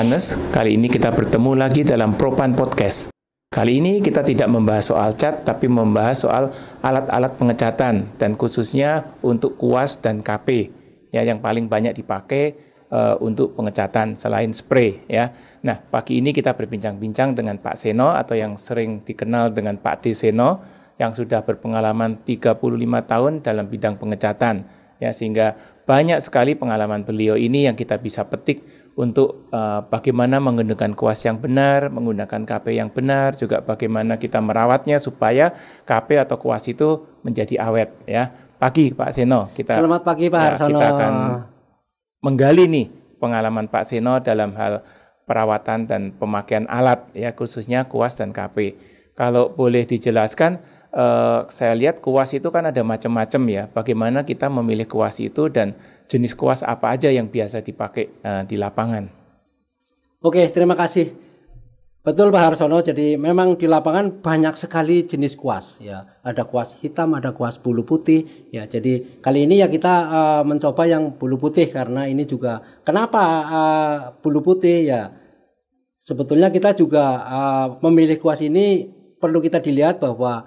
Yohanes. Kali ini kita bertemu lagi dalam Propan Podcast. Kali ini kita tidak membahas soal cat, tapi membahas soal alat-alat pengecatan dan khususnya untuk kuas dan KP ya, yang paling banyak dipakai untuk pengecatan selain spray ya. Nah, pagi ini kita berbincang-bincang dengan Pak Seno atau yang sering dikenal dengan Pak D. Seno yang sudah berpengalaman 35 tahun dalam bidang pengecatan ya, sehingga banyak sekali pengalaman beliau ini yang kita bisa petik untuk bagaimana menggunakan kuas yang benar, menggunakan KP yang benar, juga bagaimana kita merawatnya supaya KP atau kuas itu menjadi awet ya. Pagi Pak Seno, Selamat pagi Pak Harsono. Kita akan menggali nih pengalaman Pak Seno dalam hal perawatan dan pemakaian alat ya, khususnya kuas dan KP. Kalau boleh dijelaskan, saya lihat kuas itu kan ada macam-macam ya. Bagaimana kita memilih kuas itu dan jenis kuas apa aja yang biasa dipakai di lapangan? Oke, terima kasih. Betul Pak Harsono. Jadi memang di lapangan banyak sekali jenis kuas ya. Ada kuas hitam, ada kuas bulu putih ya. Jadi kali ini ya kita mencoba yang bulu putih karena ini juga kenapa bulu putih ya. Sebetulnya kita juga memilih kuas ini perlu kita dilihat bahwa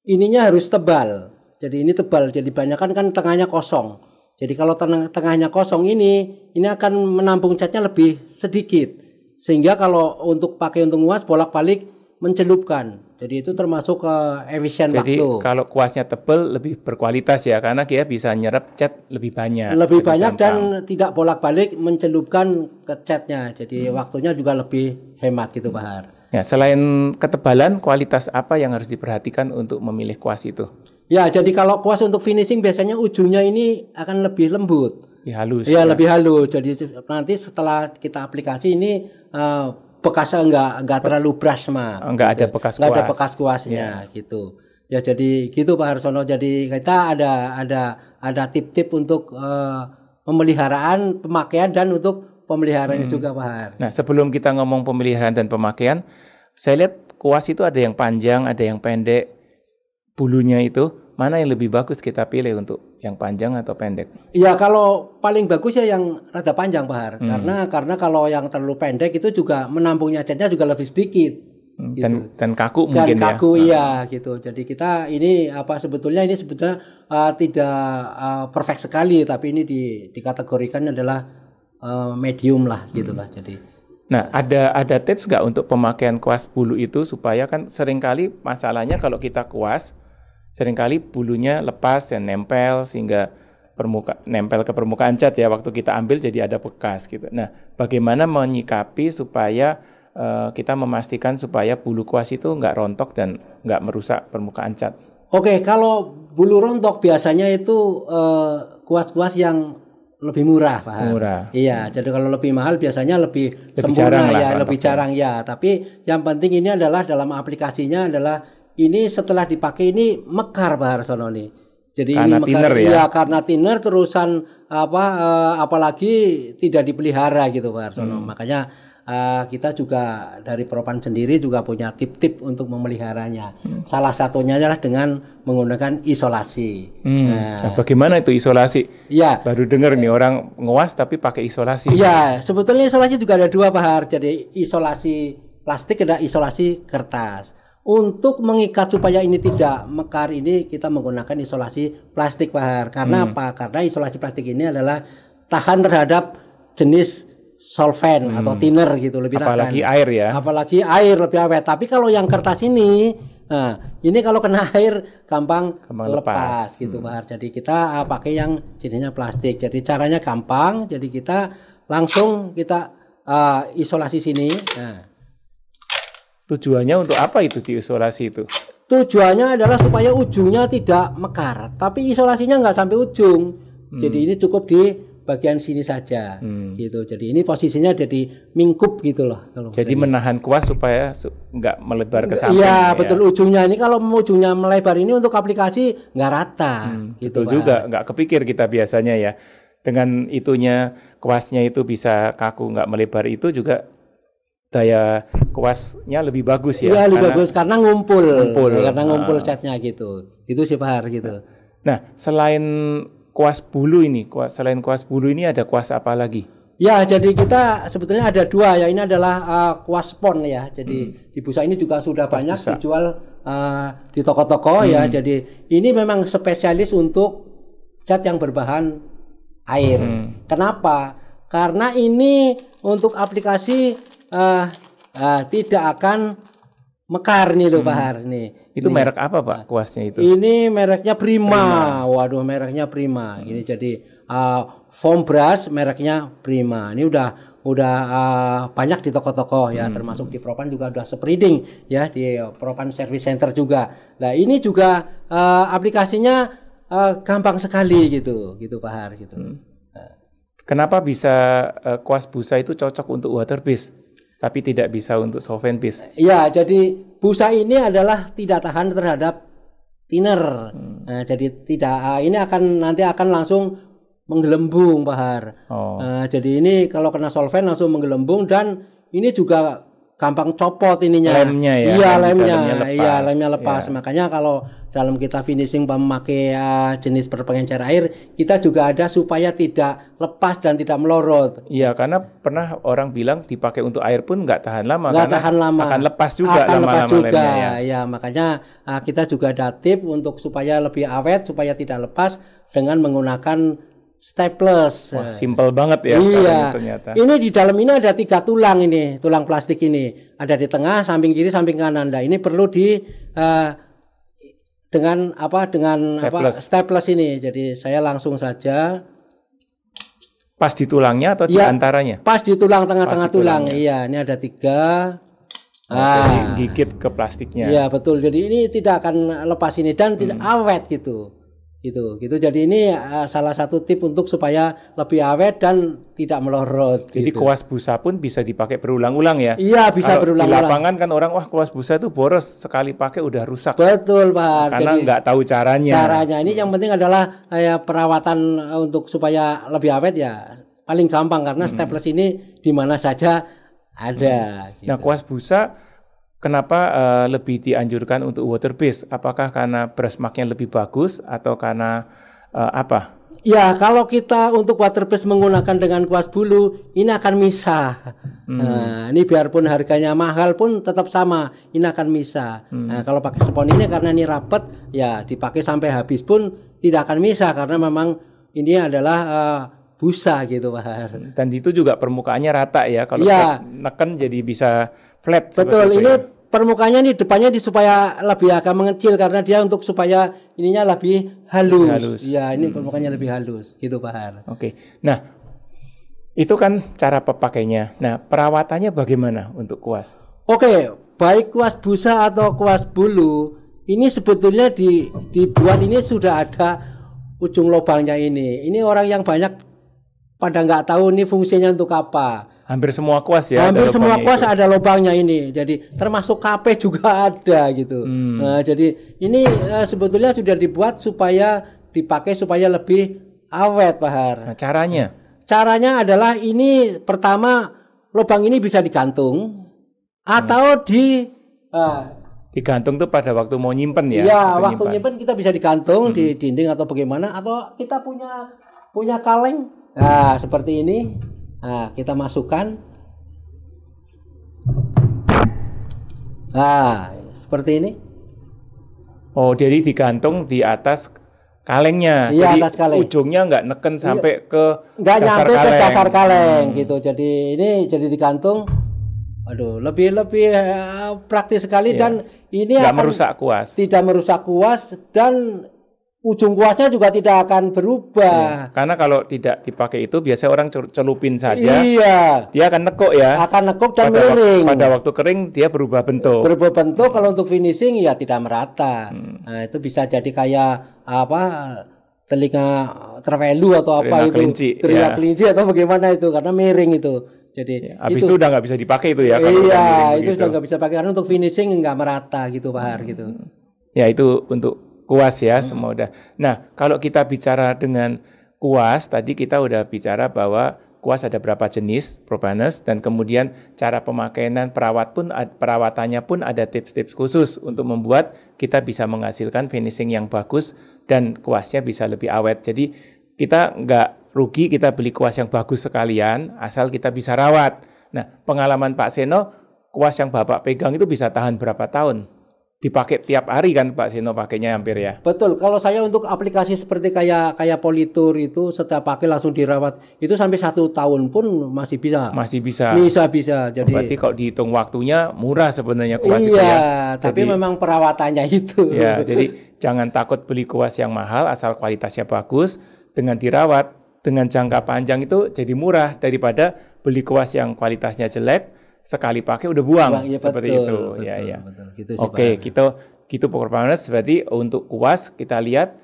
ininya harus tebal. Jadi ini tebal. Jadi banyak kan tengahnya kosong. Jadi kalau tengahnya kosong ini akan menampung catnya lebih sedikit. Sehingga kalau untuk pakai untuk nguas bolak-balik mencelupkan. Jadi itu termasuk efisien waktu. Jadi kalau kuasnya tebal lebih berkualitas ya, karena dia bisa nyerap cat lebih banyak. Lebih banyak gampang. Dan tidak bolak-balik mencelupkan ke catnya. Jadi waktunya juga lebih hemat gitu Pak Har. Ya, selain ketebalan, kualitas apa yang harus diperhatikan untuk memilih kuas itu? Ya, jadi kalau kuas untuk finishing biasanya ujungnya ini akan lebih lembut. Lebih halus. Ya, lebih halus. Jadi nanti setelah kita aplikasi ini bekasnya enggak terlalu brush mah. Enggak ada bekas kuas. Enggak ada bekas kuasnya gitu. Ya, jadi gitu Pak Harsono. Jadi kita ada tip-tip untuk pemeliharaan, pemakaian dan untuk pemeliharaannya juga Pak Har. Nah, sebelum kita ngomong pemeliharaan dan pemakaian, saya lihat kuas itu ada yang panjang, ada yang pendek. Bulunya itu mana yang lebih bagus kita pilih untuk yang panjang atau pendek? Ya, kalau paling bagus ya yang rada panjang Pak Har. Karena kalau yang terlalu pendek itu juga menampungnya catnya juga lebih sedikit. Gitu. Dan kaku mungkin ya. Kaku iya gitu. Jadi kita ini sebetulnya tidak perfect sekali, tapi ini dikategorikan adalah medium lah gitulah. Jadi nah, ada tips nggak untuk pemakaian kuas bulu itu supaya kan seringkali masalahnya kalau kita kuas seringkali bulunya lepas dan nempel sehingga nempel ke permukaan cat ya, waktu kita ambil jadi ada bekas gitu. Nah, bagaimana menyikapi supaya kita memastikan supaya bulu kuas itu nggak rontok dan nggak merusak permukaan cat? Oke, kalau bulu rontok biasanya itu kuas-kuas yang lebih murah Pak. Murah. Iya, jadi kalau lebih mahal biasanya lebih sempurna ya, lebih jarang ya. Tapi yang penting ini adalah dalam aplikasinya adalah ini setelah dipakai ini mekar Pak Harsono nih. Jadi karena ini mekar thinner, ya? Iya, karena thinner terusan apalagi tidak dipelihara gitu Pak Harsono. Makanya kita juga dari Propan sendiri juga punya tip-tip untuk memeliharanya. Salah satunya adalah dengan menggunakan isolasi. Nah, bagaimana itu isolasi? Ya, baru dengar nih orang nguas tapi pakai isolasi. Iya, sebetulnya isolasi juga ada dua Pak Har. Jadi isolasi plastik ada isolasi kertas. Untuk mengikat supaya ini tidak mekar ini kita menggunakan isolasi plastik Pak Har. Karena apa? Karena isolasi plastik ini adalah tahan terhadap jenis solvent atau thinner gitu, lebih tahan. Apalagi air ya. Apalagi air lebih awet. Tapi kalau yang kertas ini kalau kena air gampang lepas gitu Pak Har. Jadi kita pakai yang jenisnya plastik. Jadi caranya gampang. Jadi kita langsung isolasi sini. Nah. Tujuannya untuk apa itu diisolasi itu? Tujuannya adalah supaya ujungnya tidak mekar. Tapi isolasinya nggak sampai ujung. Jadi ini cukup di bagian sini saja gitu. Jadi ini posisinya jadi mingkup gitu loh. Jadi menahan kuas supaya nggak melebar ke samping. Iya betul, ujungnya ini kalau ujungnya melebar ini untuk aplikasi nggak rata. Gitu betul juga, nggak kepikir kita biasanya ya. Dengan itunya kuasnya itu bisa kaku nggak melebar itu juga daya kuasnya lebih bagus ya. Iya lebih bagus karena ngumpul catnya gitu. Itu sih Pak Har gitu. Nah selain kuas bulu ini ada kuas apa lagi? Ya, jadi kita sebetulnya ada dua ya. Ini adalah kuas spon ya. Jadi di busa ini juga sudah banyak busa. dijual di toko-toko ya. Jadi ini memang spesialis untuk cat yang berbahan air. Kenapa? Karena ini untuk aplikasi tidak akan mekar nih loh Pak Har nih. Itu merek apa Pak kuasnya itu? Ini mereknya Prima. Waduh, mereknya Prima. Ini jadi foam brush mereknya Prima. Ini udah banyak di toko-toko ya, termasuk di Propan juga udah spreading ya, di Propan Service Center juga. Nah, ini juga aplikasinya gampang sekali gitu Pak Har gitu. Kenapa bisa kuas busa itu cocok untuk water base tapi tidak bisa untuk solvent base? Ya, jadi busa ini adalah tidak tahan terhadap thinner. Nah, jadi tidak ini nanti akan langsung menggelembung Pak Har. Jadi ini kalau kena solvent langsung menggelembung, dan ini juga gampang copot ininya. Lemnya ya. Iya, lemnya lepas. Ya. Makanya kalau dalam kita finishing memakai jenis berpengencer air, kita juga ada supaya tidak lepas dan tidak melorot. Iya, karena pernah orang bilang dipakai untuk air pun nggak tahan lama. Nggak tahan lama. Akan lepas juga lama-lama lemnya. Ya, makanya kita juga ada tip untuk supaya lebih awet, supaya tidak lepas dengan menggunakan staples. Wah, simple banget ya. Iya. Ternyata. Ini di dalam ini ada 3 tulang ini, tulang plastik ini. Ada di tengah, samping kiri, samping kanan. Nah, ini perlu dengan staples ini. Jadi saya langsung saja. Pas di tulangnya atau di antaranya? Pas di tulang, tengah-tengah tulang. Iya, ini ada 3. Jadi gigit ke plastiknya. Iya, betul. Jadi ini tidak akan lepas ini dan tidak awet gitu. Jadi ini salah satu tip untuk supaya lebih awet dan tidak melorot. Jadi kuas busa pun bisa dipakai berulang-ulang ya? Iya, bisa berulang-ulang. Di lapangan kan orang, wah kuas busa itu boros, sekali pakai udah rusak. Betul Pak. Karena nggak tahu caranya. Ini yang penting adalah perawatan untuk supaya lebih awet ya. Paling gampang karena staples ini di mana saja ada. Gitu. Nah, kuas busa kenapa lebih dianjurkan untuk water base? Apakah karena brush mark-nya lebih bagus atau karena apa? Ya, kalau kita untuk water base menggunakan dengan kuas bulu, ini akan misah. Nah, ini biarpun harganya mahal pun tetap sama, ini akan misah. Nah, kalau pakai spon ini karena ini rapet, ya dipakai sampai habis pun tidak akan misah karena memang ini adalah busa gitu Pak. Dan itu juga permukaannya rata ya, kalau neken jadi bisa flat. Betul, ini permukaannya nih depannya supaya lebih agak mengecil karena dia untuk supaya ininya lebih halus. Iya, ini permukaannya lebih halus gitu Pak Har. Oke. Nah, itu kan cara pepakainya. Nah, perawatannya bagaimana untuk kuas? Oke, baik kuas busa atau kuas bulu, ini sebetulnya dibuat ini sudah ada ujung lubangnya ini. Ini orang yang banyak pada nggak tahu ini fungsinya untuk apa. Hampir semua kuas ya. Hampir semua kuas ada lubangnya ini. Jadi termasuk KP juga ada gitu. Nah, jadi ini sebetulnya sudah dibuat supaya dipakai supaya lebih awet Pak Har. Nah, caranya? Caranya adalah ini pertama lubang ini bisa digantung atau digantung tuh pada waktu mau nyimpen ya? Iya, waktu nyimpen kita bisa digantung di dinding atau bagaimana, atau kita punya kaleng. Nah, seperti ini. Nah, kita masukkan. Nah, seperti ini. Oh, jadi digantung di atas kalengnya. Iya, jadi atas kaleng. Ujungnya nggak neken sampai ke nggak dasar nyampe kaleng. ke dasar kaleng gitu. Jadi ini jadi digantung. Aduh, lebih praktis sekali dan ini nggak akan merusak kuas. Tidak merusak kuas dan ujung kuasnya juga tidak akan berubah. Karena kalau tidak dipakai itu biasanya orang celupin saja. Iya. Dia akan nekuk ya. Akan nekuk dan miring. Pada waktu kering dia berubah bentuk. Berubah bentuk, kalau untuk finishing ya tidak merata. Nah, itu bisa jadi kayak telinga tervelu atau apa kelinci, itu. Telinga kelinci atau bagaimana itu karena miring itu. Jadi habis itu udah nggak bisa dipakai itu ya. Iya, itu sudah nggak bisa pakai karena untuk finishing nggak merata gitu Pak Har gitu. Ya itu untuk kuas ya, semua udah. Nah, kalau kita bicara dengan kuas, tadi kita udah bicara bahwa kuas ada berapa jenis, Propanus, dan kemudian cara pemakaian perawatannya pun ada tips-tips khusus untuk membuat kita bisa menghasilkan finishing yang bagus dan kuasnya bisa lebih awet. Jadi kita nggak rugi kita beli kuas yang bagus sekalian, asal kita bisa rawat. Nah, pengalaman Pak Seno, kuas yang Bapak pegang itu bisa tahan berapa tahun? Dipakai tiap hari kan Pak Seno pakainya hampir ya? Betul. Kalau saya untuk aplikasi seperti kayak Politur itu setiap pakai langsung dirawat, itu sampai 1 tahun pun masih bisa. Masih bisa. Bisa. Jadi berarti kalau dihitung waktunya murah sebenarnya kuas itu iya, ya. tapi memang perawatannya itu. Ya, jadi jangan takut beli kuas yang mahal asal kualitasnya bagus, dengan dirawat, dengan jangka panjang itu jadi murah daripada beli kuas yang kualitasnya jelek. Sekali pakai udah buang, Ya, seperti betul, itu. betul, Ya. betul. Gitu sih, Oke, Pak. gitu performance. Berarti untuk kuas kita lihat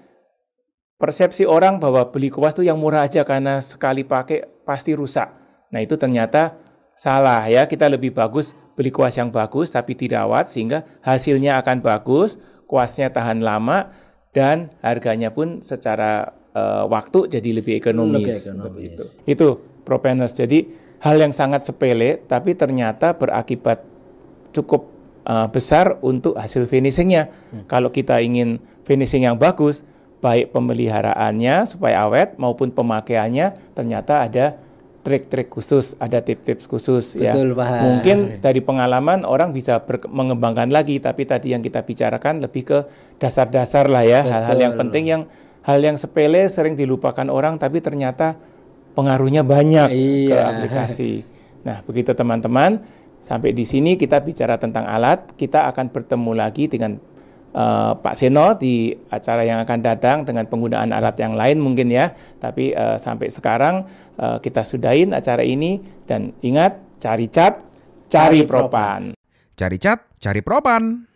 persepsi orang bahwa beli kuas tuh yang murah aja karena sekali pakai pasti rusak. Nah itu ternyata salah ya. Kita lebih bagus beli kuas yang bagus tapi dirawat sehingga hasilnya akan bagus, kuasnya tahan lama dan harganya pun secara waktu jadi lebih ekonomis. Seperti itu. Itu Propreneurs. Jadi hal yang sangat sepele, tapi ternyata berakibat cukup besar untuk hasil finishingnya. Kalau kita ingin finishing yang bagus, baik pemeliharaannya supaya awet maupun pemakaiannya, ternyata ada trik-trik khusus, ada tips-tips khusus. Betul, ya. Pak. Mungkin dari pengalaman orang bisa mengembangkan lagi, tapi tadi yang kita bicarakan lebih ke dasar-dasar lah ya, hal-hal yang penting hal yang sepele sering dilupakan orang, tapi ternyata pengaruhnya banyak ke aplikasi. Nah, begitu teman-teman, sampai di sini kita bicara tentang alat. Kita akan bertemu lagi dengan Pak Seno di acara yang akan datang dengan penggunaan alat yang lain mungkin ya. Tapi sampai sekarang kita sudahin acara ini dan ingat, cari cat, cari propan. Cari cat, cari propan.